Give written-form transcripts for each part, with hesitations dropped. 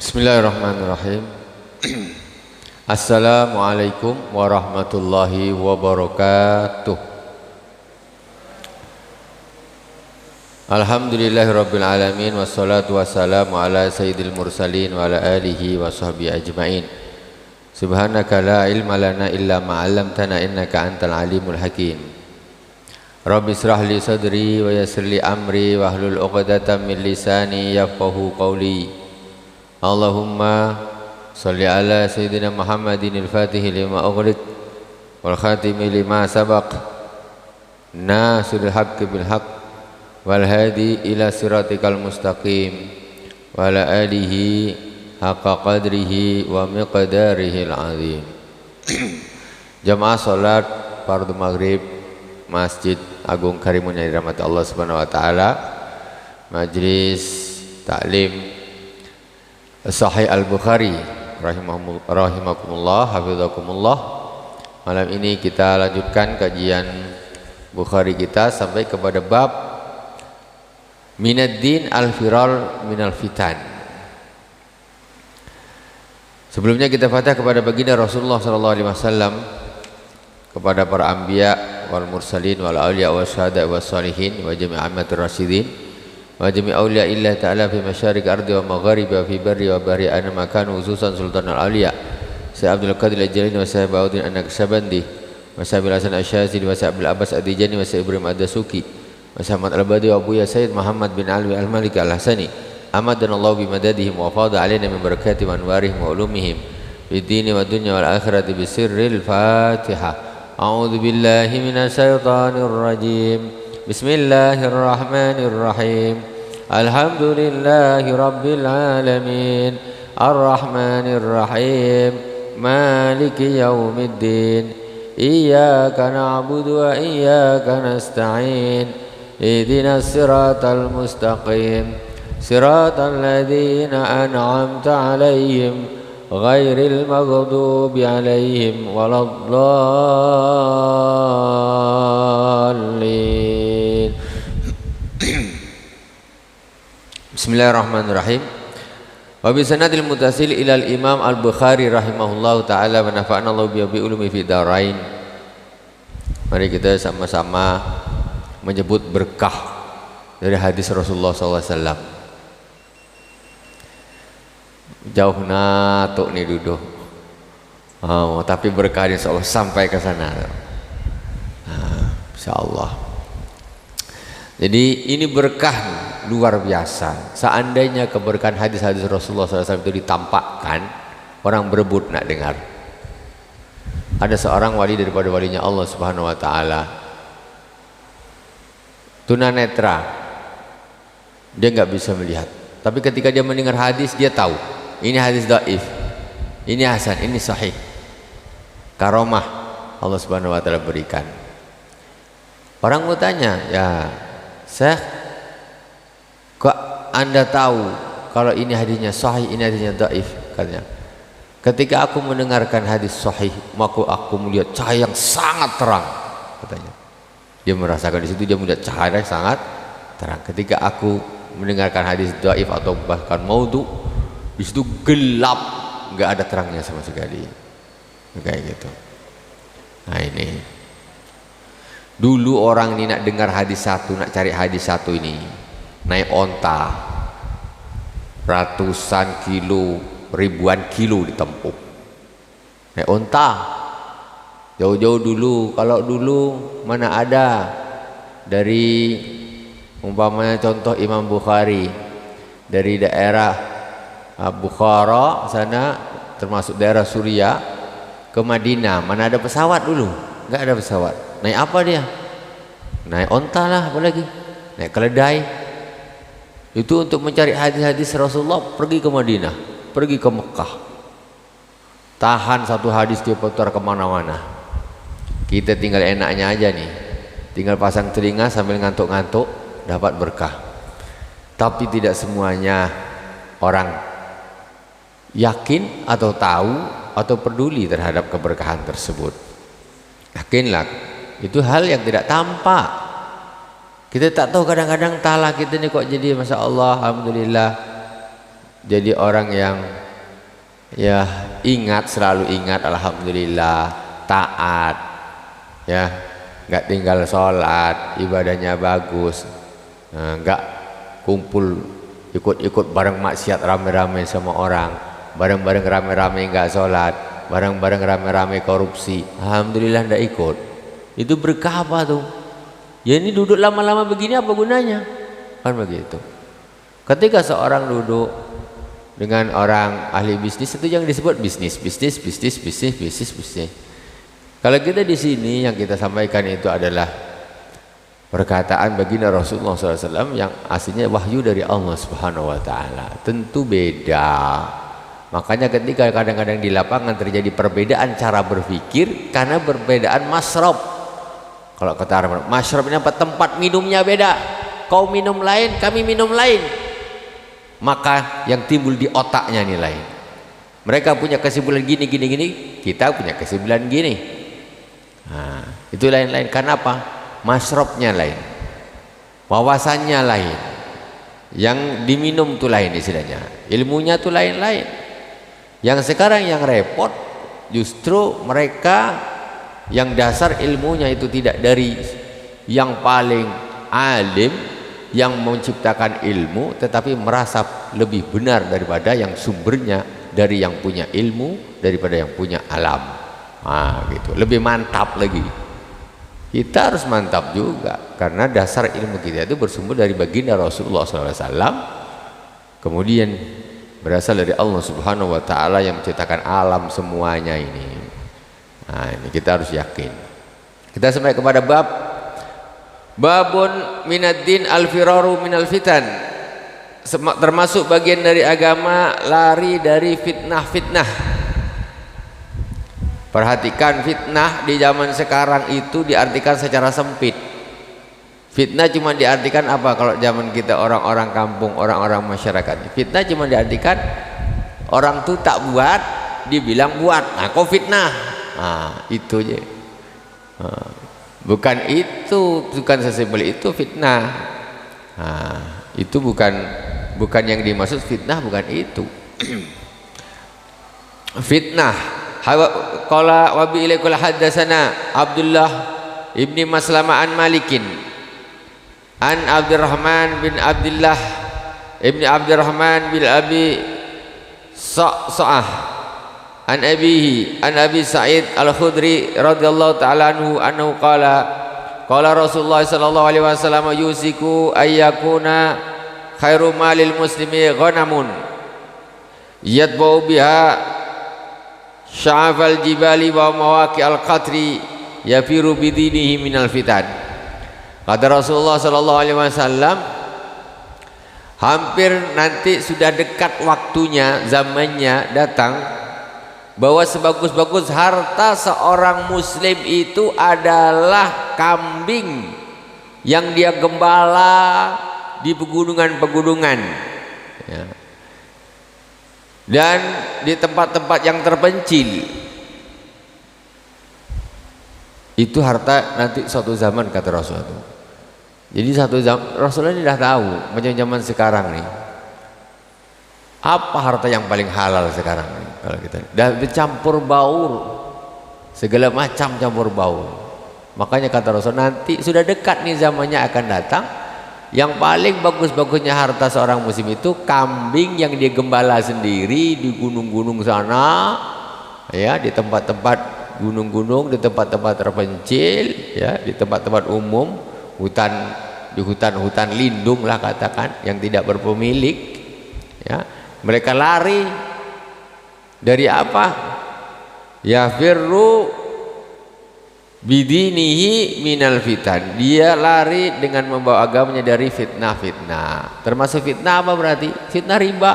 Bismillahirrahmanirrahim. Assalamualaikum warahmatullahi wabarakatuh. Alhamdulillahirabbil alamin wassalatu wassalamu ala sayyidil mursalin wa ala alihi wa sahbihi ajmain. Subhanaka la ilma lana illa ma 'allamtana innaka antal alimul hakim. Rabbi israh li sadri wa yassir li amri wa hlul 'uqdatam min lisani yafqahu qawli. Allahumma salli ala sayyidina Muhammadin al-Fatihi lima ughliq wal khatimi lima sabaq nasiril haqqi bil haqq wal hadi ila siratikal mustaqim wa ala alihi haqqa qadrihi wa miqdarihi al-azim. Jamaah salat fardhu maghrib Masjid Agung Karimun yang dirahmati Allah Subhanahu wa taala, Majlis Taklim Sahih Al-Bukhari rahimakumullah, hafizakumullah. Malam ini kita lanjutkan kajian Bukhari kita sampai kepada bab Minaddin al-firal minal fitan. Sebelumnya kita fatihah kepada baginda Rasulullah sallallahu alaihi wasallam, kepada para anbiya wal mursalin wal auliya was syuhada was sholihin wa jami' ammatir rasyidin wa jami' awliya illah ta'ala fi masyarik ardi wa magharibi wa fi barri wa bahri ana makanu khususan sultan al-awliya Syekh Abdul Qadir al-Jilani wa Syekh Bauddin an-Naqsyabandi wa Syekh Hasan al-Syazili wa Syekh Abdul Abbas ad-Dijani wa Syekh Ibrahim ad-Dasuki wa Syekh Ahmad al-Badi wa Abuya Sayyid Muhammad bin Alwi al-Maliki al-Hasani amaddanallahu bimadadihim wa fadha alaina min barakatihim wa anwarihim wa ulumihim fid dini wa dunya wal akhirati bisirril Fatihah. A'udzu billahi minasy syaithanir rajim. Bismillahirrahmanirrahim. Alhamdulillahi rabbil alamin. Ar-Rahmanir Rahim. Maliki yaumiddin. Iyyaka na'budu wa iyyaka nasta'in. Ihdinas siratal mustaqim. Siratal ladzina an'amta 'alaihim ghairil maghdubi 'alaihim waladdallin. Bismillahirrahmanirrahim. Wa bi sanadil muttasil ilal Imam Al-Bukhari rahimahullahu taala wa nafa'ana Allahu bi ulumi fi darain. Mari kita sama-sama menyebut berkah dari hadis Rasulullah SAW. Jauh natuk nih duduk. Tapi berkah insyaallah sampai ke sana. Insyaallah. Jadi ini berkah luar biasa. Seandainya keberkahan hadis-hadis Rasulullah SAW itu ditampakkan, orang berebut nak dengar. Ada seorang wali daripada walinya Allah Subhanahu wa taala, tunanetra, dia nggak bisa melihat. Tapi ketika dia mendengar hadis, dia tahu ini hadis dhaif, ini hasan, ini sahih. Karomah Allah Subhanahu wa taala berikan. Orang mau tanya, ya Syekh, kok Anda tahu kalau ini hadisnya sahih, ini hadisnya dhaif? Katanya, ketika aku mendengarkan hadis sahih, maka aku melihat cahaya yang sangat terang. Katanya, dia merasakan di situ, dia melihat cahaya yang sangat terang. Ketika aku mendengarkan hadis dhaif atau bahkan maudhu, di situ gelap, nggak ada terangnya sama sekali. Kayak gitu. Nah ini. Dulu orang ini nak dengar hadis satu, nak cari hadis satu ini naik onta ratusan kilo, ribuan kilo ditempuh, naik onta jauh-jauh dulu. Kalau dulu mana ada dari umpamanya contoh Imam Bukhari dari daerah Bukhara sana, termasuk daerah Suriah ke Madinah, mana ada pesawat dulu? Nggak ada pesawat. Naik apa dia? Naik onta lah, apalagi naik keledai. Itu untuk mencari hadis-hadis Rasulullah, pergi ke Madinah, pergi ke Mekah, tahan satu hadis dia putar kemana-mana. Kita tinggal enaknya aja nih, tinggal pasang telinga sambil ngantuk-ngantuk, dapat berkah. Tapi tidak semuanya orang yakin atau tahu atau peduli terhadap keberkahan tersebut. Yakinlah, itu hal yang tidak tampak. Kita tak tahu, kadang-kadang talak kita ini kok jadi masya Allah, alhamdulillah jadi orang yang ya ingat, selalu ingat, alhamdulillah, taat, ya, nggak tinggal sholat, ibadahnya bagus, nggak kumpul ikut-ikut bareng maksiat rame-rame sama orang, bareng-bareng rame-rame nggak sholat, bareng-bareng rame-rame korupsi, alhamdulillah ndak ikut. Itu berkah apa tuh? Ya ini duduk lama-lama begini apa gunanya? Kan begitu. Ketika seorang duduk dengan orang ahli bisnis, itu yang disebut bisnis. Kalau kita di sini yang kita sampaikan itu adalah perkataan baginda Rasulullah SAW yang aslinya wahyu dari Allah Subhanahu Wa Taala. Tentu beda. Makanya ketika kadang-kadang di lapangan terjadi perbedaan cara berpikir karena perbedaan masrob. Kalau kata Arab, masrob ini apa? Tempat minumnya beda. Kau minum lain, kami minum lain. Maka yang timbul di otaknya nih lain. Mereka punya kesimpulan gini, kita punya kesimpulan gini. Nah, itu lain-lain. Karena apa? Masrobnya lain, wawasannya lain, yang diminum tuh lain istilahnya, ilmunya tuh lain-lain. Yang sekarang yang repot justru mereka yang dasar ilmunya itu tidak dari yang paling alim yang menciptakan ilmu, tetapi merasa lebih benar daripada yang sumbernya dari yang punya ilmu, daripada yang punya alam. Nah, gitu. Lebih mantap lagi. Kita harus mantap juga karena dasar ilmu kita itu bersumber dari baginda Rasulullah SAW, kemudian berasal dari Allah Subhanahu Wa Taala yang menciptakan alam semuanya ini. Nah, ini kita harus yakin. Kita sampai kepada babun minaddin al-firaru minal fitan, termasuk bagian dari agama lari dari fitnah-fitnah. Perhatikan, fitnah di zaman sekarang itu diartikan secara sempit. Fitnah cuma diartikan apa kalau zaman kita orang-orang kampung, orang-orang masyarakat. Fitnah cuma diartikan orang tuh tak buat, dibilang buat. Nah, kok fitnah? Nah, itu aja. Nah, bukan sesimpel itu fitnah. Nah, itu bukan yang dimaksud fitnah, bukan itu. Fitnah. Qala wa bi ilaikul haddatsana Abdullah ibni Maslamah an Malikin an Abdurrahman bin Abdullah ibni Abdurrahman bin Abi Sa'ah an abihi an Abi Sa'id al-Khudri radhiyallahu ta'ala anhu qala Rasulullah sallallahu alaihi wasallam yusiku ayyakuna khairu malil muslimi ghanamun yatba'u biha sya'afal jibali wa mawaqi al-qatri yafiru bidinihi minal fitan. Kata Rasulullah sallallahu alaihi wasallam, hampir nanti sudah dekat waktunya, zamannya datang, bahwa sebagus-bagus harta seorang muslim itu adalah kambing yang dia gembala di pegunungan-pegunungan, ya, dan di tempat-tempat yang terpencil. Itu harta nanti suatu zaman, kata Rasulullah. Jadi satu zaman Rasulullah ini dah tahu macam zaman sekarang nih, apa harta yang paling halal sekarang nih. Kalau kita dah bercampur baur, segala macam campur baur. Makanya kata Rasul, nanti sudah dekat nih zamannya akan datang, yang paling bagus-bagusnya harta seorang muslim itu kambing yang dia gembala sendiri di gunung-gunung sana, ya, di tempat-tempat gunung-gunung, di tempat-tempat terpencil, ya, di tempat-tempat umum, di hutan-hutan lindung lah katakan, yang tidak berpemilik, ya. Mereka lari dari apa? Yafirru bidinihi minal fitan. Dia lari dengan membawa agamanya dari fitnah-fitnah. Termasuk fitnah apa berarti? Fitnah riba,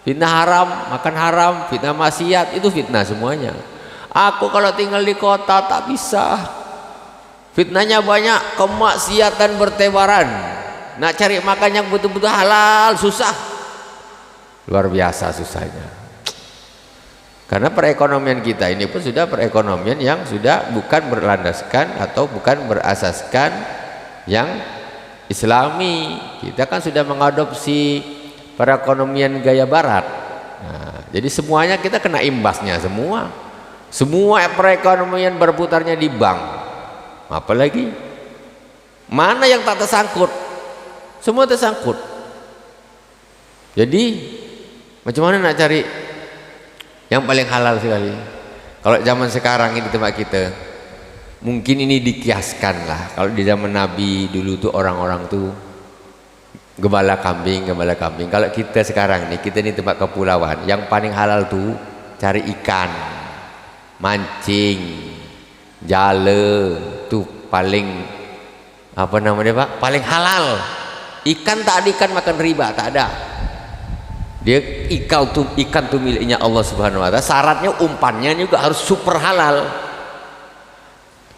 fitnah haram, makan haram, fitnah maksiat, itu fitnah semuanya. Aku kalau tinggal di kota tak bisa. Fitnahnya banyak, kemaksiatan bertebaran. Nak cari makan yang betul-betul halal susah. Luar biasa susahnya. Karena perekonomian kita ini pun sudah perekonomian yang sudah bukan berlandaskan atau bukan berasaskan yang islami. Kita kan sudah mengadopsi perekonomian gaya barat. Nah, jadi semuanya kita kena imbasnya semua. Semua perekonomian berputarnya di bank. Apalagi mana yang tak tersangkut? Semua tersangkut. Jadi macam mana nak cari yang paling halal sekali? Kalau zaman sekarang ini tempat kita, mungkin ini dikiaskan lah. Kalau di zaman Nabi dulu tuh orang-orang tuh gembala kambing. Kalau kita sekarang nih, kita ini tempat kepulauan, yang paling halal tuh cari ikan, mancing, jale, tuh paling apa namanya Pak? Paling halal. Ikan tak ada ikan makan riba, tak ada. Dia ikan tuh miliknya Allah Subhanahu wa taala. Syaratnya umpannya juga harus super halal.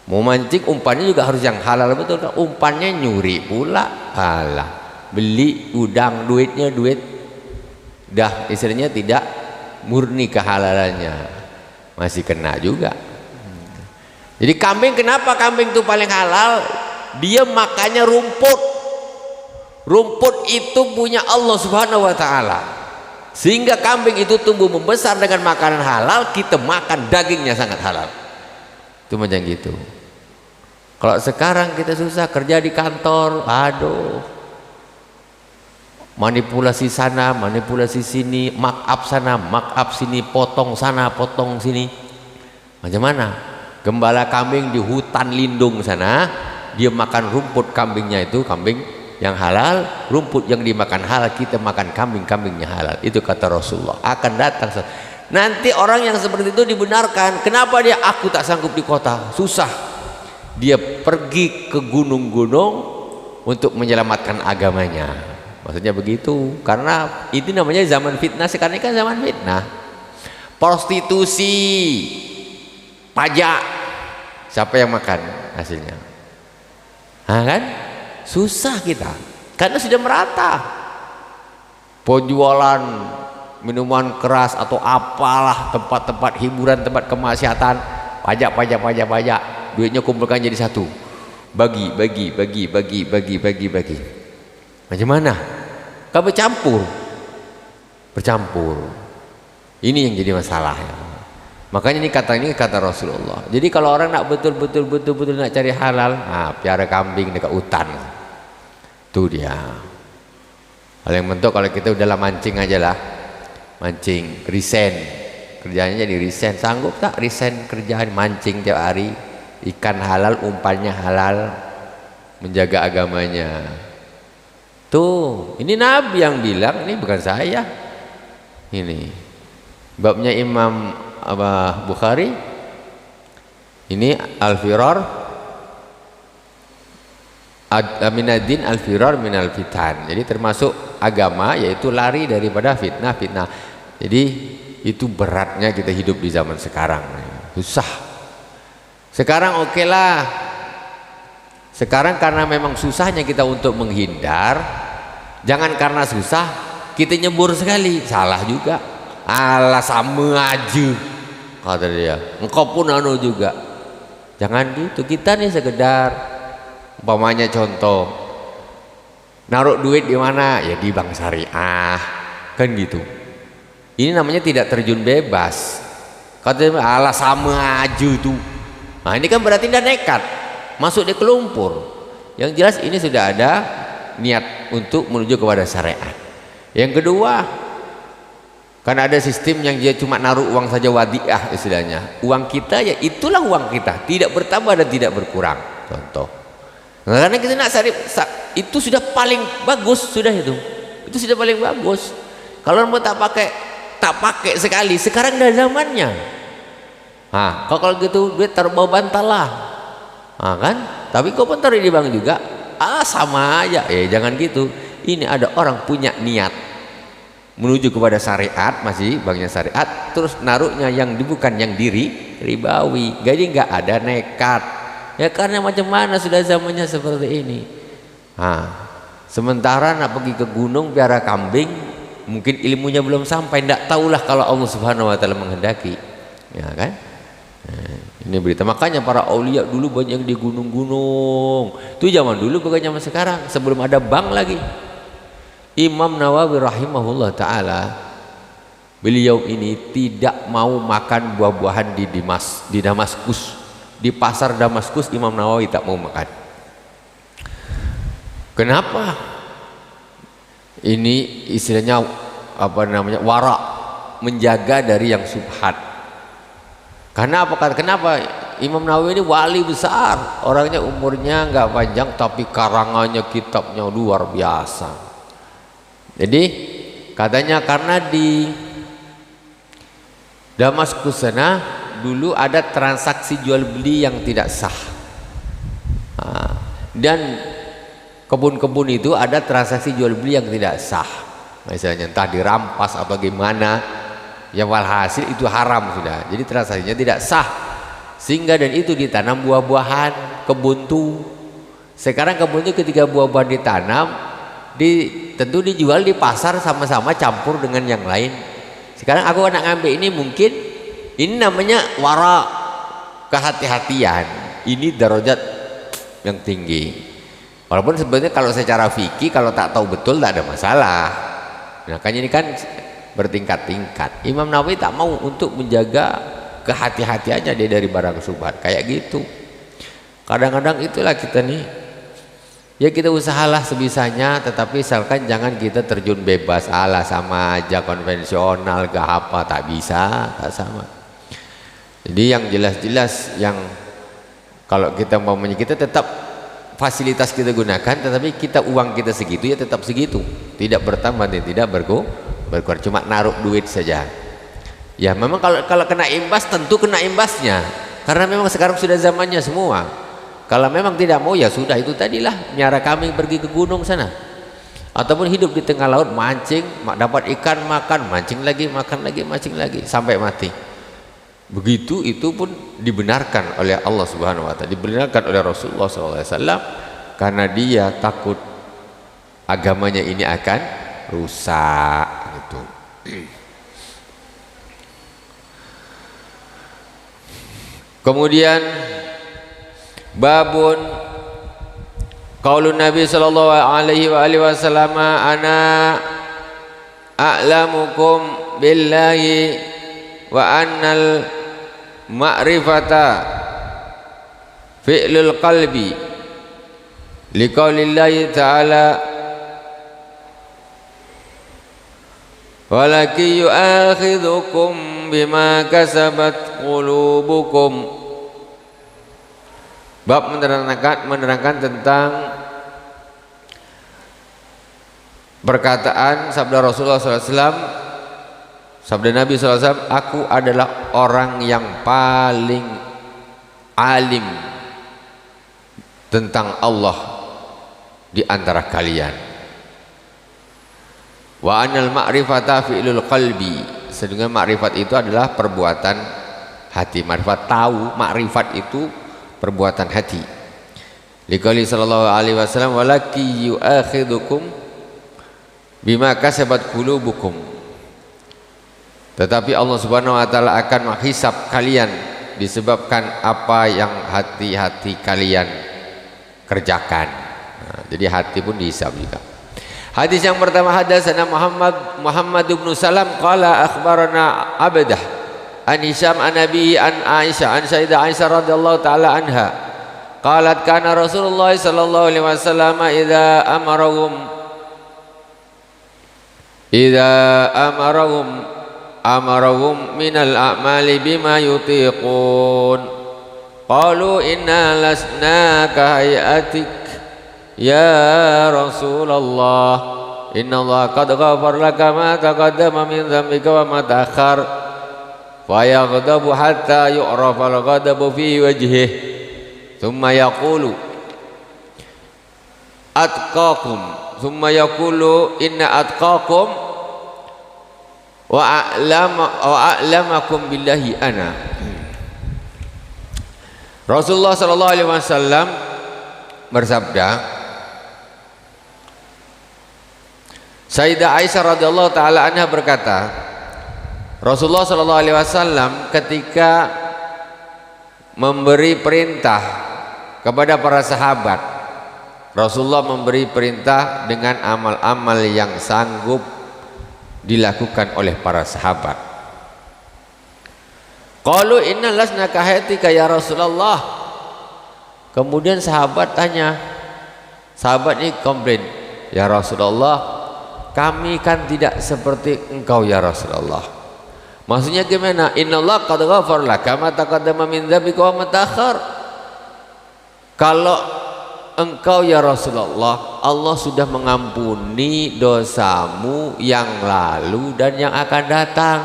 Mau mancing umpannya juga harus yang halal betul. Umpannya nyuri pula, alah. Beli udang, duitnya duit dah istilahnya tidak murni kehalalannya, masih kena juga. Jadi kambing, kenapa kambing itu paling halal? Dia makannya rumput. Rumput itu punya Allah Subhanahu wa taala. Sehingga kambing itu tumbuh membesar dengan makanan halal, kita makan dagingnya sangat halal. Itu macam gitu. Kalau sekarang kita susah kerja di kantor, aduh. Manipulasi sana, manipulasi sini, mark up sana, mark up sini, potong sana, potong sini. Macam mana? Gembala kambing di hutan lindung sana, dia makan rumput kambingnya itu, kambing yang halal, rumput yang dimakan halal, kita makan kambingnya halal. Itu kata Rasulullah. Akan datang nanti orang yang seperti itu dibenarkan. Kenapa dia? Aku tak sanggup di kota, susah. Dia pergi ke gunung-gunung untuk menyelamatkan agamanya. Maksudnya begitu. Karena itu namanya zaman fitnah. Sekarang ini kan zaman fitnah. Prostitusi, pajak, siapa yang makan hasilnya? Nah, kan? Susah kita karena sudah merata. Penjualan minuman keras atau apalah, tempat-tempat hiburan, tempat kemaksiatan, pajak, duitnya kumpulkan jadi satu, bagi. Macam mana? Kan bercampur. Ini yang jadi masalah ya. Makanya ini kata Rasulullah. Jadi kalau orang nak betul-betul nak cari halal, piara kambing dekat hutan. Itu dia. Paling mentok kalau kita udahlah mancing aja lah. Mancing, resign. Kerjanya jadi resign. Sanggup tak resign kerjaan mancing tiap hari? Ikan halal, umpannya halal, menjaga agamanya. Tuh, ini Nabi yang bilang, ini bukan saya. Ini babnya Imam Bukhari. Ini al-firar Aminadin al-firar minal fitan. Jadi termasuk agama yaitu lari daripada fitnah. Jadi itu beratnya kita hidup di zaman sekarang. Susah. Sekarang oke lah. Sekarang karena memang susahnya kita untuk menghindar. Jangan karena susah kita nyebur sekali. Salah juga. Alah sama aja kata dia. Engkau pun anu juga. Jangan gitu. Kita nih sekedar umpamanya contoh, naruh duit di mana? Ya di bank syariah, kan gitu. Ini namanya tidak terjun bebas. Katanya alah sama aja tuh. Nah ini kan berarti dia nekat masuk di kelumpur. Yang jelas ini sudah ada niat untuk menuju kepada syariat. Yang kedua, kan ada sistem yang dia cuma naruh uang saja, wadiah istilahnya. Uang kita ya itulah uang kita, tidak bertambah dan tidak berkurang. Contoh. Nah, karena kita nak syarif, itu sudah paling bagus, sudah itu sudah paling bagus. Kalau mau tak pakai sekali, sekarang dah zamannya. Kalau gitu duit taruh bawah bantal lah, kan? Tapi kau pun taruh di bank juga, sama aja. Jangan gitu. Ini ada orang punya niat menuju kepada syariat, masih banknya syariat, terus naruhnya yang bukan yang ribawi. Jadi nggak ada nekat. Ya karena macam mana sudah zamannya seperti ini. Sementara nak pergi ke gunung piara kambing, mungkin ilmunya belum sampai, tidak tahulah kalau Allah Subhanahu wa taala menghendaki. Ya kan? Ini berita. Makanya para aulia dulu banyak di gunung-gunung. Itu zaman dulu bukan zaman sekarang, sebelum ada bank lagi. Imam Nawawi rahimahullah ta'ala, beliau ini tidak mau makan buah-buahan di Damaskus. Di pasar Damaskus Imam Nawawi tak mau makan. Kenapa? Ini istilahnya apa namanya, wara, menjaga dari yang subhat. Karena apa? Kenapa? Imam Nawawi ini wali besar, orangnya umurnya nggak panjang tapi karangannya, kitabnya luar biasa. Jadi katanya karena di Damaskus sana dulu ada transaksi jual beli yang tidak sah, dan kebun-kebun itu ada transaksi jual beli yang tidak sah, misalnya entah dirampas atau gimana, ya walhasil itu haram sudah, jadi transaksinya tidak sah, sehingga dan itu ditanam buah-buahan kebun tuh. Sekarang kebun itu ketika buah-buahan ditanam, tentu dijual di pasar sama-sama campur dengan yang lain. Sekarang aku anak ngambil ini, mungkin ini namanya wara, kehati-hatian, ini darajat yang tinggi. Walaupun sebenarnya kalau secara fikih kalau tak tahu betul tak ada masalah. Nah kan ini kan bertingkat-tingkat. Imam Nawawi tak mau untuk menjaga kehati-hatiannya dia dari barang subhat kayak gitu. Kadang-kadang itulah kita nih, ya kita usahalah sebisanya, tetapi misalkan jangan kita terjun bebas, ala sama aja konvensional gak apa, tak bisa, tak sama. Jadi yang jelas-jelas, yang kalau kita mau kita tetap fasilitas kita gunakan, tetapi kita uang kita segitu ya tetap segitu, tidak bertambah dan tidak berkurang, cuma naruh duit saja. Ya memang kalau kena imbas tentu kena imbasnya, karena memang sekarang sudah zamannya semua. Kalau memang tidak mau ya sudah, itu tadilah miara kambing pergi ke gunung sana, ataupun hidup di tengah laut mancing, dapat ikan makan, mancing lagi, makan lagi, mancing lagi sampai mati. Begitu itu pun dibenarkan oleh Allah Subhanahu wa taala, dibenarkan oleh Rasulullah SAW, karena dia takut agamanya ini akan rusak gitu. Kemudian babun qaulun Nabi sallallahu alaihi wasallam, ana a'lamukum billahi wa annal ma'rifata fi'lul qalbi liqaulillahi ta'ala walaki yu'akhidhukum bima kasabat qulubukum. Bab menerangkan tentang perkataan sabda Rasulullah SAW, sabda Nabi SAW, aku adalah orang yang paling alim tentang Allah di antara kalian. Wa anal ma'rifata fi'lul qalbi, sedangkan makrifat itu adalah perbuatan hati. Makrifat tahu, makrifat itu perbuatan hati. Liqauli sallallahu alaihi wasallam, walaki yu'akhidukum bima kasabat qulubukum. Tetapi Allah Subhanahu wa taala akan menghisab kalian disebabkan apa yang hati-hati kalian kerjakan. Nah, jadi hati pun dihisab juga. Hadis yang pertama, hadatsana Muhammad bin Salam qala akhbarana Abdah an Hisham an Nabi an Aisyah an Sayyidah Aisyah radhiyallahu taala anha qalat kana Rasulullah sallallahu alaihi wasallam idza amarahum minal a'mali bima yutiqun qalu inna lasna ka hayatik ya Rasulullah inna Allah qad ghafar laka ma taqaddama min dhanbika wa ma ta'akhkhar fa yaghdabu hatta yu'rafa al-ghadabu fi wajhihi thumma yaqulu atqakum thumma yaqulu inna atqakum wa a'lamakum billahi ana. Rasulullah sallallahu alaihi wasallam bersabda, Sayyidah Aisyah radhiyallahu taala anha berkata, Rasulullah sallallahu alaihi wasallam ketika memberi perintah kepada para sahabat Rasulullah memberi perintah dengan amal-amal yang sanggup dilakukan oleh para sahabat. Qalu inna lasna kahatika ya Rasulullah. Kemudian sahabat tanya, sahabat ini komplain, ya Rasulullah, kami kan tidak seperti engkau ya Rasulullah. Maksudnya gimana? Innallaha qad ghafara laka ma taqaddama min dzambika wa ma ta'akhkhar. Kalau engkau ya Rasulullah, Allah sudah mengampuni dosamu yang lalu dan yang akan datang.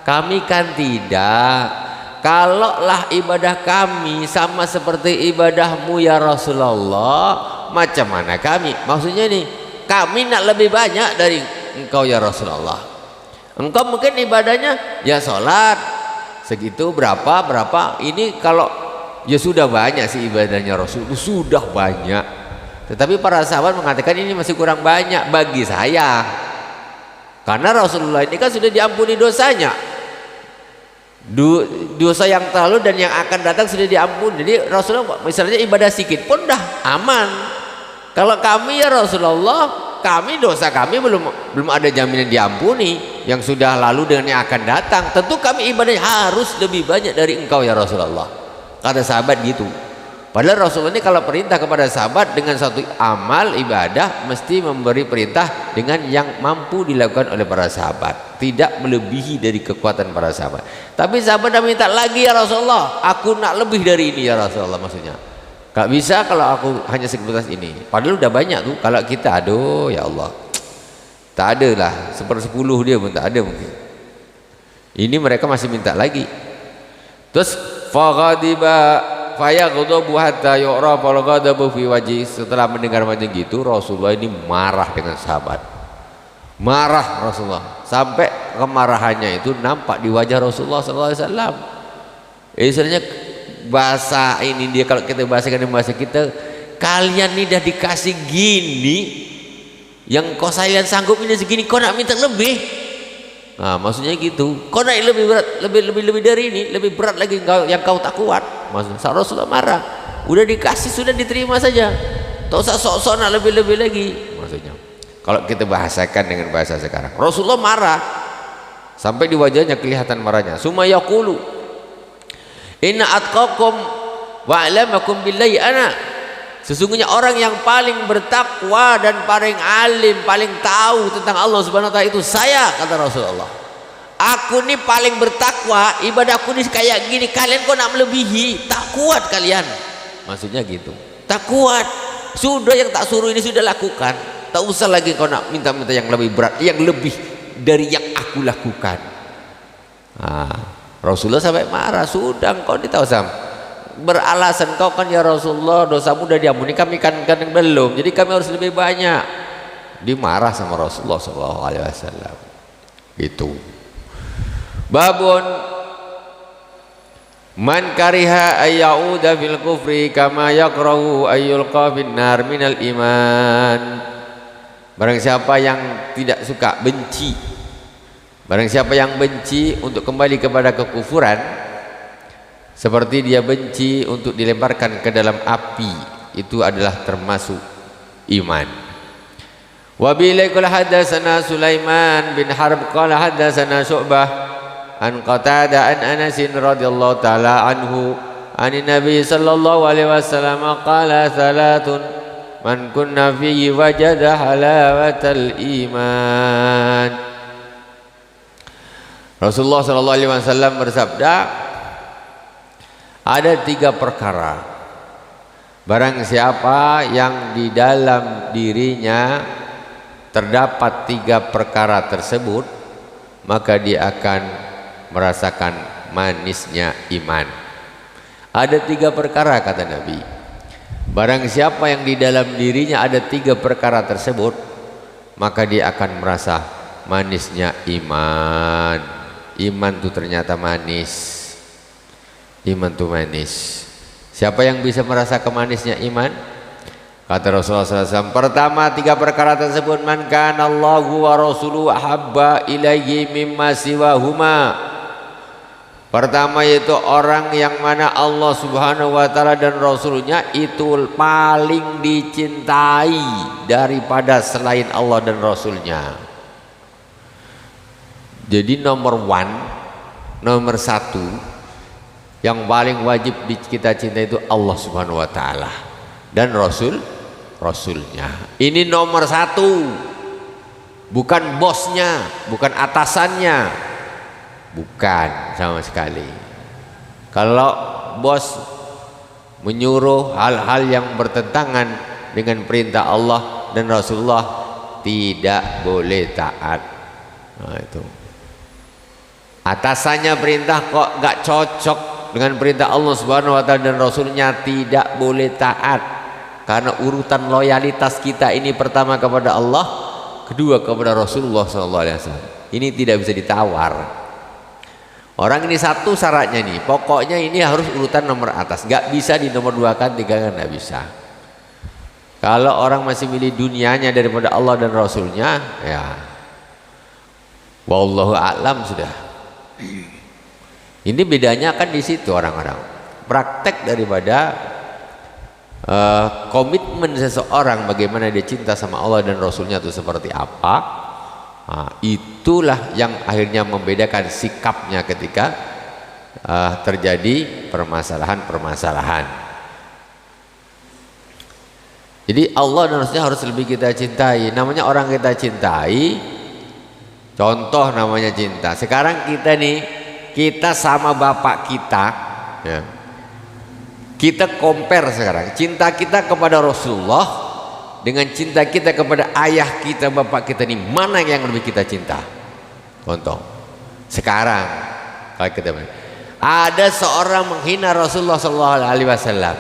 Kami kan tidak. Kalaulah ibadah kami sama seperti ibadahmu ya Rasulullah, macam mana kami? Maksudnya nih, kami nak lebih banyak dari engkau ya Rasulullah. Engkau mungkin ibadahnya ya sholat segitu berapa. Ini kalau ya sudah banyak sih ibadahnya Rasul, sudah banyak. Tetapi para sahabat mengatakan ini masih kurang banyak bagi saya. Karena Rasulullah ini kan sudah diampuni dosanya. Dosa yang terlalu dan yang akan datang sudah diampuni. Jadi Rasulullah misalnya ibadah sedikit pun dah aman. Kalau kami ya Rasulullah, kami dosa kami belum ada jaminan diampuni. Yang sudah lalu dengan yang akan datang, tentu kami ibadah harus lebih banyak dari engkau ya Rasulullah. Kata sahabat gitu. Padahal Rasulullah ini kalau perintah kepada sahabat dengan satu amal ibadah mesti memberi perintah dengan yang mampu dilakukan oleh para sahabat, tidak melebihi dari kekuatan para sahabat. Tapi sahabat dah minta lagi ya Rasulullah, aku nak lebih dari ini ya Rasulullah. Maksudnya gak bisa kalau aku hanya sebatas ini, padahal udah banyak tuh. Kalau kita aduh ya Allah, tak ada lah, 1/10 dia pun tak ada mungkin. Ini mereka masih minta lagi. Terus faghadiba fayaghdabu hatta yu'rafa al-ghadabu fi wajhi. Setelah mendengar macam gitu, Rasulullah ini marah dengan sahabat. Marah Rasulullah sampai kemarahannya itu nampak di wajah Rasulullah sallallahu alaihi wasallam. Istilahnya bahasa ini dia kalau kita bahasakan dengan bahasa kita, kalian ini dah dikasih gini, yang kau kalian sanggup ini segini, kau nak minta lebih. Nah, maksudnya gitu. Kau nak lebih berat, lebih dari ini, lebih berat lagi yang kau tak kuat. Maksudnya Rasulullah marah. Udah dikasih sudah diterima saja. Tak usah sok-sok nak lebih-lebih lagi. Maksudnya. Kalau kita bahasakan dengan bahasa sekarang, Rasulullah marah sampai di wajahnya kelihatan marahnya. Summa yaqulu inna atqakum wa a'lamakum billahi ana. Sesungguhnya orang yang paling bertakwa dan paling alim, paling tahu tentang Allah Subhanahu wa taala itu saya, kata Rasulullah. Aku ini paling bertakwa, ibadahku ini kayak gini, kalian kok nak melebihi, tak kuat kalian. Maksudnya gitu. Tak kuat. Sudah yang tak suruh ini sudah lakukan. Tak usah lagi kau nak minta-minta yang lebih berat, yang lebih dari yang aku lakukan. Nah, Rasulullah sampai marah, sudah kau ini tak usah beralasan, kau kan ya Rasulullah dosamu udah diampuni, kami kan belum, jadi kami harus lebih banyak. Dimarah sama Rasulullah SAW gitu. Babun man kariha ayyauda fil kufri kama yakrahu ayyulqa fin nar minal iman. Barang siapa yang tidak suka, benci, barang siapa yang benci untuk kembali kepada kekufuran, seperti dia benci untuk dilemparkan ke dalam api, itu adalah termasuk iman. Wa bilaikul hadatsana Sulaiman bin Harb qala hadatsana Syu'bah an Qatadah an Anas radhiyallahu taala anhu anin Nabi sallallahu alaihi wasallam qala salatun man kunna fihi wajada halawatal iman. Rasulullah sallallahu alaihi wasallam bersabda, ada 3 perkara, barang siapa yang di dalam dirinya terdapat 3 perkara tersebut, maka dia akan merasakan manisnya iman. Ada 3 perkara kata Nabi, barang siapa yang di dalam dirinya ada 3 perkara tersebut, maka dia akan merasa manisnya iman. Iman itu ternyata manis. Iman itu manis. Siapa yang bisa merasakan manisnya iman? Kata Rasulullah SAW, pertama 3 perkara tersebut, man kana Allahu wa rasuluhu ahabba ilaihi mimma siwahuma. Pertama yaitu orang yang mana Allah Subhanahu wa taala dan Rasulnya itu paling dicintai daripada selain Allah dan Rasulnya. Jadi nomor satu yang paling wajib kita cintai itu Allah Subhanahu wa taala dan Rasulnya. Ini nomor satu, bukan bosnya, bukan atasannya, bukan sama sekali. Kalau bos menyuruh hal-hal yang bertentangan dengan perintah Allah dan Rasulullah, tidak boleh taat. Nah, itu atasannya perintah kok gak cocok dengan perintah Allah Subhanahu wa taala dan Rasulnya, tidak boleh taat. Karena urutan loyalitas kita ini pertama kepada Allah, kedua kepada Rasulullah SAW. Ini tidak bisa ditawar. Orang ini satu syaratnya nih, pokoknya ini harus urutan nomor atas, gak bisa di nomor dua kan, tiga kan, gak bisa. Kalau orang masih milih dunianya daripada Allah dan Rasulnya, ya wallahu a'lam sudah. Ini bedanya kan di situ orang-orang praktek daripada komitmen seseorang bagaimana dia cinta sama Allah dan Rasulnya itu seperti apa. Nah, itulah yang akhirnya membedakan sikapnya ketika terjadi permasalahan-permasalahan. Jadi Allah dan Rasulnya harus lebih kita cintai. Namanya orang kita cintai, contoh namanya cinta. Sekarang kita nih, kita sama bapak kita, ya. Kita compare sekarang cinta kita kepada Rasulullah dengan cinta kita kepada ayah kita, bapak kita, nih mana yang lebih kita cinta? Contoh sekarang kalau kita ada seorang menghina Rasulullah SAW,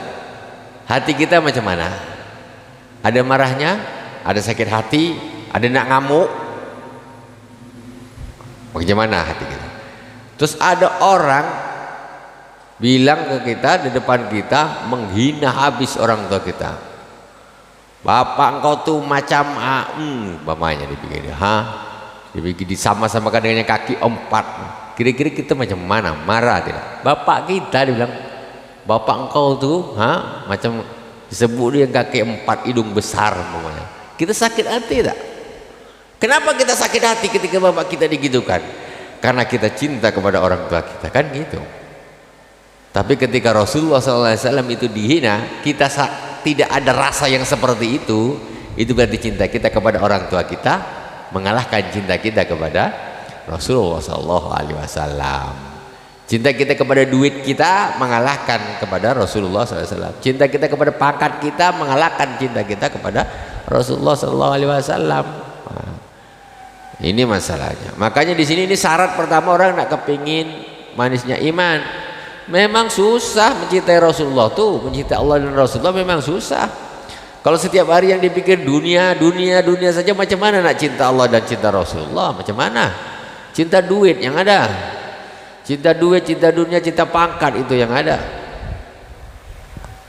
hati kita macam mana? Ada marahnya, ada sakit hati, ada nak ngamuk, bagaimana hati kita? Terus ada orang bilang ke kita di depan kita, menghina habis orang tua kita. Bapak engkau tuh macam bapaknya dibikin, dibikin disama-samakan dengan kaki empat. Kira-kira kita macam mana? Marah tidak? Bapak kita dibilang, bapak engkau tuh macam disebut dia kaki empat, hidung besar mamanya. Kita sakit hati tak? Kenapa kita sakit hati ketika bapak kita digitukan? Karena kita cinta kepada orang tua kita, kan gitu. Tapi ketika Rasulullah SAW itu dihina, kita tidak ada rasa yang seperti itu berarti cinta kita kepada orang tua kita mengalahkan cinta kita kepada Rasulullah SAW. Cinta kita kepada duit kita mengalahkan kepada Rasulullah SAW. Cinta kita kepada pangkat kita mengalahkan cinta kita kepada Rasulullah SAW. Nah, ini masalahnya. Makanya di sini ini syarat pertama orang nak kepingin manisnya iman. Memang susah mencintai Rasulullah tuh, mencintai Allah dan Rasulullah memang susah. Kalau setiap hari yang dipikir dunia saja, macam mana nak cinta Allah dan cinta Rasulullah? Macam mana? Cinta duit yang ada, cinta duit, cinta dunia, cinta pangkat itu yang ada.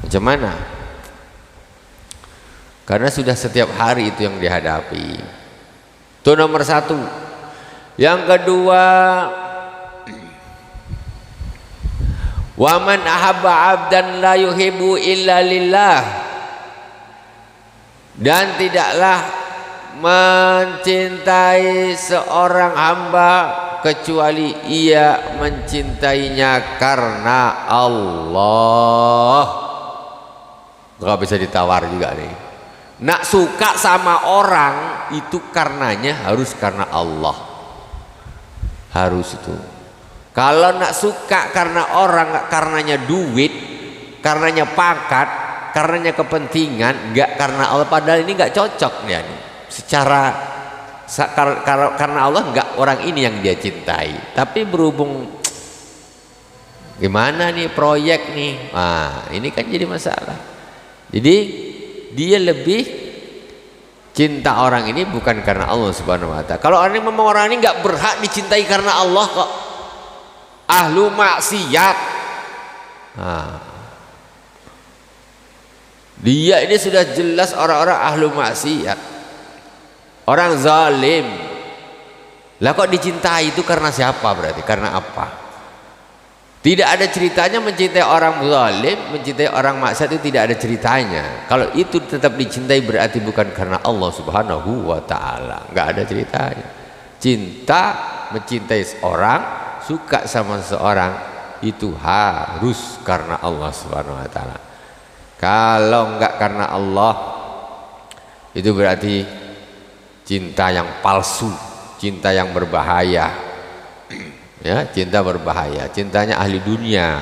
Macam mana? Karena sudah setiap hari itu yang dihadapi. Itu nomor satu. Yang kedua, wa man ahabba 'abdan la yuhibbu illa lillah, dan tidaklah mencintai seorang hamba kecuali ia mencintainya karena Allah. Gak bisa ditawar juga nih. Nak suka sama orang itu karenanya harus karena Allah, harus itu. Kalau nak suka karena orang, karenanya duit, karenanya pangkat, karenanya kepentingan, enggak karena Allah, padahal ini enggak cocok dia nih. Secara karena Allah enggak orang ini yang dia cintai. Tapi berhubung gimana nih proyek nih, ini kan jadi masalah. Jadi dia lebih cinta orang ini bukan karena Allah Subhanahu wa taala. Kalau orang ini enggak berhak dicintai karena Allah kok. Ahlu maksiat, dia ini sudah jelas orang-orang ahlu maksiat, orang zalim. Lah kok dicintai itu karena siapa berarti? Karena apa? Tidak ada ceritanya mencintai orang zalim, mencintai orang maksiat itu tidak ada ceritanya. Kalau itu tetap dicintai berarti bukan karena Allah Subhanahu wa taala. Enggak ada ceritanya. Cinta, mencintai seorang, suka sama seseorang itu harus karena Allah Subhanahu wa taala. Kalau enggak karena Allah, itu berarti cinta yang palsu, cinta yang berbahaya. Ya, cinta berbahaya. Cintanya ahli dunia,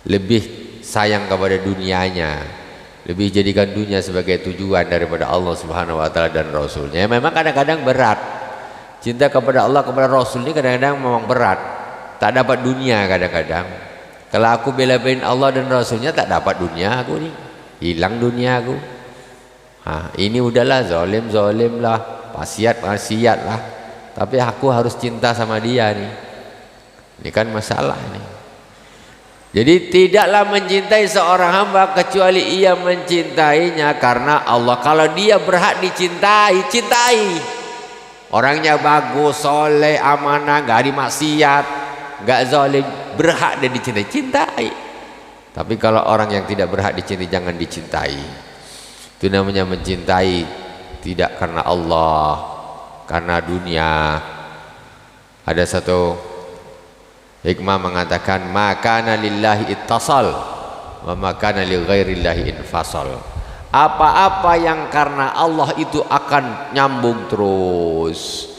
lebih sayang kepada dunianya, lebih jadikan dunia sebagai tujuan daripada Allah Subhanahu wa taala dan Rasulnya. Memang kadang-kadang berat. Cinta kepada Allah, kepada Rasul ini kadang-kadang memang berat. Tak dapat dunia kadang-kadang. Kalau aku bela-belain Allah dan Rasulnya, tak dapat dunia aku nih, hilang dunia aku. Ini udahlah zalim lah, maksiat lah. Tapi aku harus cinta sama dia nih. Ini kan masalah nih. Jadi tidaklah mencintai seorang hamba kecuali ia mencintainya karena Allah. Kalau dia berhak dicintai, cintai. Orangnya bagus, soleh, amanah, gak ada maksiat, gak zalim, berhak dia dicintai, cintai. Tapi kalau orang yang tidak berhak dicintai, jangan dicintai. Itu namanya mencintai tidak karena Allah, karena dunia. Ada satu hikmah mengatakan makana lillahi ittasal wa makana li ghairillahi infasal. Apa-apa yang karena Allah itu akan nyambung terus.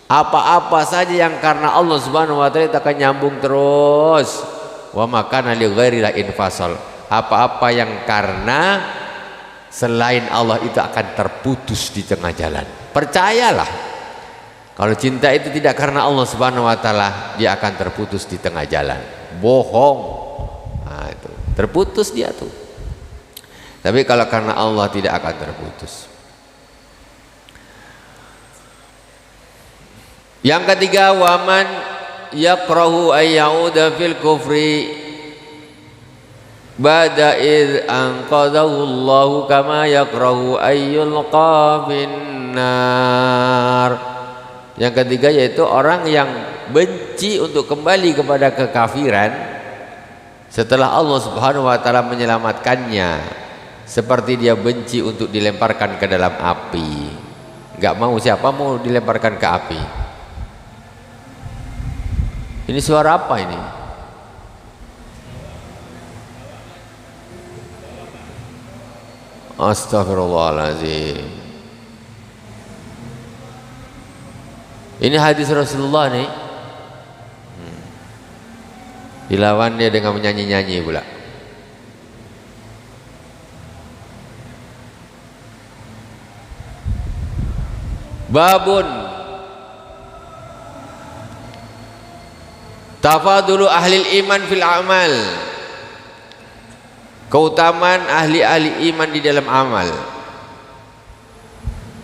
Apa-apa saja yang karena Allah Subhanahu wa taala itu akan nyambung terus. Wa makana li ghairillahi infasal. Apa-apa yang karena selain Allah itu akan terputus di tengah jalan. Percayalah, kalau cinta itu tidak karena Allah Subhanahu wa taala, dia akan terputus di tengah jalan. Bohong. Nah, itu terputus dia tuh. Tapi kalau karena Allah tidak akan terputus. Yang ketiga, waman yakrahu ayyauda fil kufri ba'da id anqadahu Allah kama yakrahu ayyulqa finnar. Yang ketiga yaitu orang yang benci untuk kembali kepada kekafiran setelah Allah Subhanahu wa taala menyelamatkannya, seperti dia benci untuk dilemparkan ke dalam api. Enggak mau, siapa mau dilemparkan ke api? Ini suara apa ini? Astagfirullahaladzim. Ini hadis Rasulullah nih. Dilawan dia dengan menyanyi-nyanyi pula. Babun tafadulu ahli iman fil amal. Keutamaan ahli iman di dalam amal.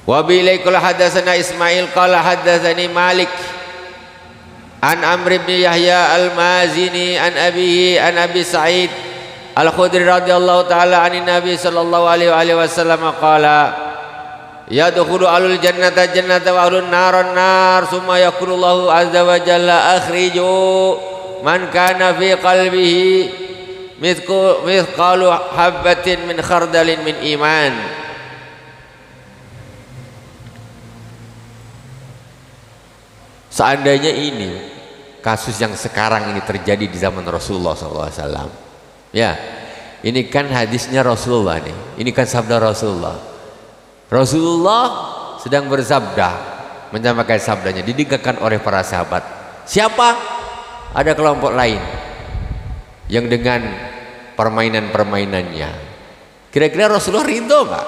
Wa bilaikul hadatsana Ismail qala hadatsani Malik an Amr bin Yahya al-Mazini an abihi an Abi Sa'id al-Khudri radhiyallahu ta'ala anin Nabi sallallahu alaihi wasallam qala yadkhulu alul jannata jannata wa alun naran nar summa yaqulu Allahu azza wa jalla akhriju man kana fi qalbihi mithqalu habbatin min khardalin min iman. Seandainya ini kasus yang sekarang ini terjadi di zaman Rasulullah SAW, ya, ini kan hadisnya Rasulullah nih, ini kan sabda Rasulullah. Rasulullah sedang bersabda, menyampaikan sabdanya, didengarkan oleh para sahabat. Siapa? Ada kelompok lain yang dengan permainan-permainannya. Kira-kira Rasulullah ridho nggak?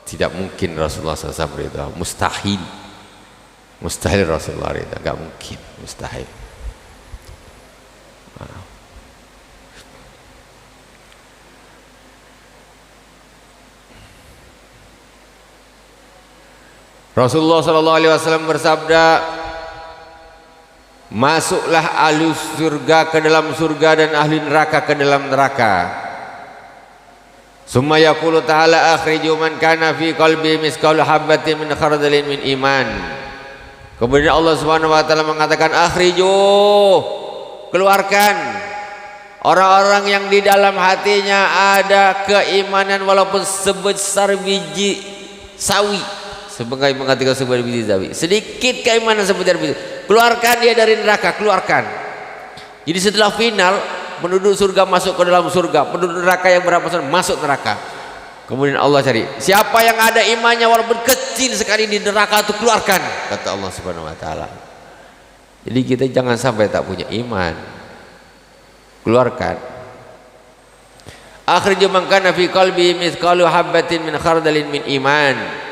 Tidak mungkin Rasulullah SAW ridho, mustahil. Mustahil Rasulullah ridho, nggak mungkin, mustahil. Rasulullah SAW bersabda, masuklah ahli surga ke dalam surga dan ahli neraka ke dalam neraka. Summa yaqulu ta'ala akhriju man kana fi qalbi misqalu habbatin min khardalin min iman. Kemudian Allah Subhanahu wa taala mengatakan akhriju, keluarkan orang-orang yang di dalam hatinya ada keimanan walaupun sebesar biji sawi. Sebagai mengatakan sebuah biji sawi, sedikit keimanan sebesar biji, keluarkan dia dari neraka, keluarkan. Jadi setelah final, penduduk surga masuk ke dalam surga, penduduk neraka yang berapa masuk neraka. Kemudian Allah cari siapa yang ada imannya walaupun kecil sekali di neraka itu, keluarkan, kata Allah Subhanahu wa taala. Jadi kita jangan sampai tak punya iman, keluarkan. Akhrij man kana fi qalbi mithqalu habatin min khardalin min iman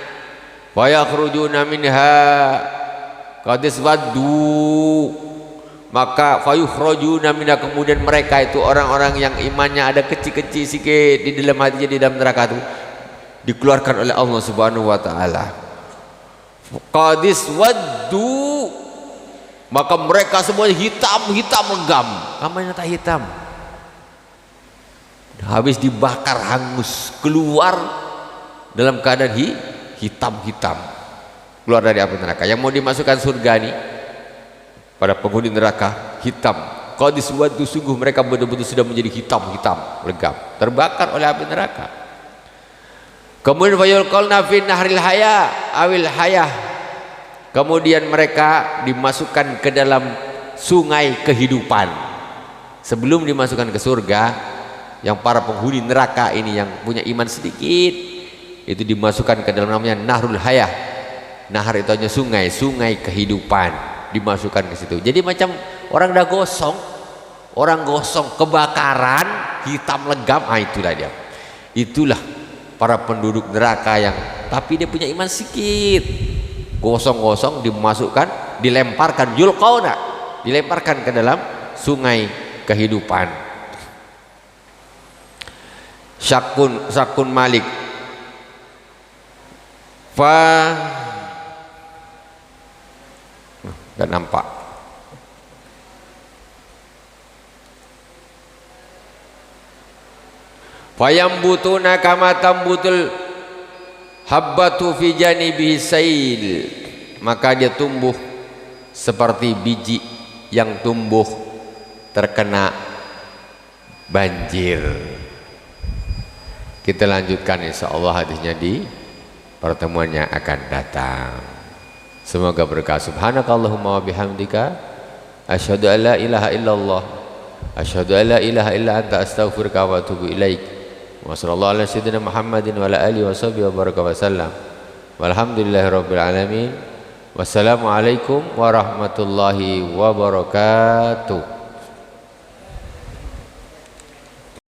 wa yakhrujuna minha qad iswaddu, maka fayukhrajuna minha, kemudian mereka itu orang-orang yang imannya ada kecil-kecil sikit di dalam hatinya, di dalam neraka itu dikeluarkan oleh Allah Subhanahu wa taala. Qadis waddu, maka mereka semuanya hitam legam. Kamarnya tak hitam, habis dibakar hangus, keluar dalam keadaan hitam, keluar dari api neraka. Yang mau dimasukkan surga nih, pada penghuni neraka hitam, qadis waddu, sungguh mereka betul-betul sudah menjadi hitam legam, terbakar oleh api neraka. Kemudian fayulqalna fi nahril haya awil hayah, kemudian mereka dimasukkan ke dalam sungai kehidupan. Sebelum dimasukkan ke surga, yang para penghuni neraka ini yang punya iman sedikit itu dimasukkan ke dalam, namanya nahrul hayah. Nahar itu hanya sungai kehidupan, dimasukkan ke situ. Jadi macam orang dah gosong, kebakaran, hitam legam. Itulah dia, itulah para penduduk neraka yang tapi dia punya iman sedikit, gosong dimasukkan, dilemparkan, yulqauna, dilemparkan ke dalam sungai kehidupan. Syakun Malik nggak nampak. Fayambutuna kama tambutul habbatu fi janibihi sail, maka dia tumbuh seperti biji yang tumbuh terkena banjir. Kita lanjutkan insyaallah hadisnya di pertemuan yang akan datang. Semoga berkah. Subhanakallahumma wa bihamdika asyhadu an la ilaha illallah, asyhadu an la ilaha illa anta, astaghfiruka wa atubu ilaik. Wa sallallahu ala sayyidina Muhammadin wa ala alihi wa sahbihi wa baraka wa sallam. Walhamdulillahirabbil alamin. Wassalamualaikum warahmatullahi wabarakatuh.